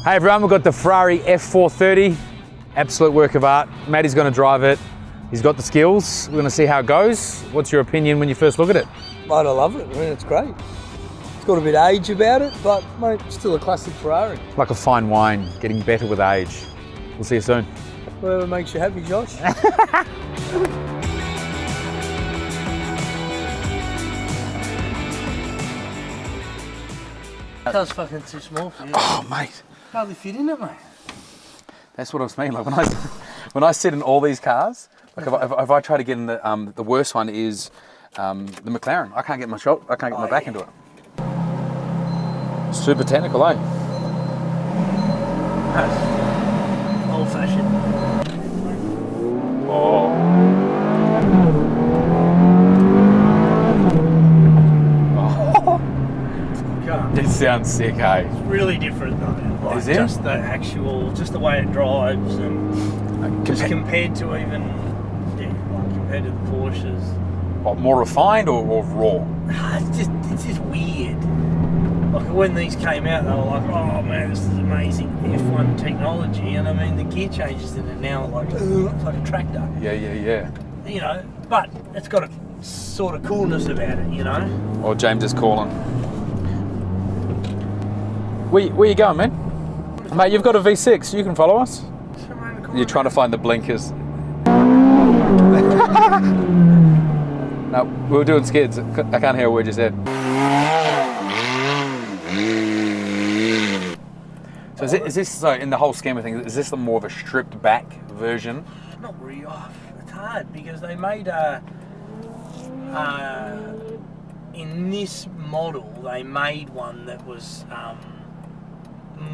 Hey everyone, we've got the Ferrari F430, absolute work of art. Matty's going to drive it. He's got the skills. We're going to see how it goes. What's your opinion when you first look at it? Mate, I love it. I mean, it's great. It's got a bit of age about it, but mate, it's still a classic Ferrari. Like a fine wine, getting better with age. We'll see you soon. Whatever makes you happy, Josh. Car's fucking too small for you. Oh mate. Hardly fit in it, mate. That's what I was meaning. Like when I sit in all these cars, like if I try to get in the worst one is the McLaren. I can't get my back into it. Super technical, eh? Old fashioned. Oh. It sounds sick, hey? It's really different though. Like Is it? Just the way it drives and just compared to even, compared to the Porsches. What, more refined or raw? It's just weird. Like when these came out, they were like, oh man, this is amazing F1 technology. And I mean, the gear changes in it now, it's like a tractor. Yeah. You know, but it's got a sort of coolness about it, you know? Or James is calling. Where you going, man? Mate, you've got a V6, you can follow us. You're trying to find the blinkers. No, we were doing skids. I can't hear a word you said. So is this so in the whole scheme of things, is this more of a stripped back version? Not really. It's hard because they made in this model, they made one that was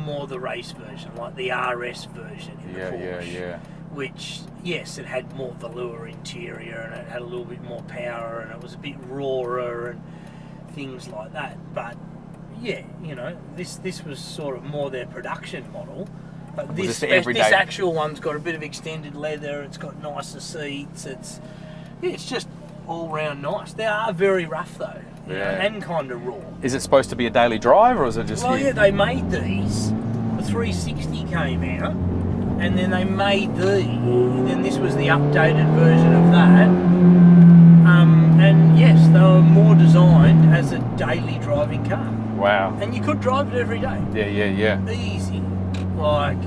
more the race version, like the RS version in the Porsche. Yeah. Which, yes, it had more velour interior and it had a little bit more power and it was a bit rawer and things like that. But yeah, you know, this was sort of more their production model. But this actual one's got a bit of extended leather. It's got nicer seats. It's just all round nice. They are very rough though. You know, and kind of raw. Is it supposed to be a daily drive or is it just... Well, yeah, they made these. The 360 came out, and then they made then this was the updated version of that. And yes, they were more designed as a daily driving car. Wow. And you could drive it every day. Yeah. Easy. Like,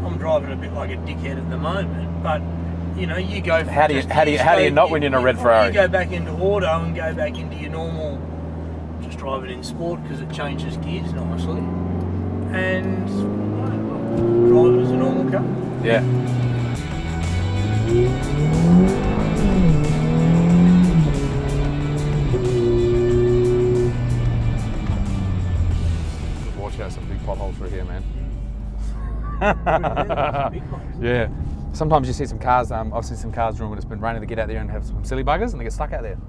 I'm driving a bit like a dickhead at the moment, but... You know, you go. How do you not when you're in a red Ferrari? You go back into auto and go back into your normal. Just drive it in sport because it changes gears nicely, and drive it as a normal car. Yeah. Watch out, some big potholes through here, man. Yeah. Sometimes you see some cars, I've seen some cars when it's been raining, they get out there and have some silly buggers and they get stuck out there.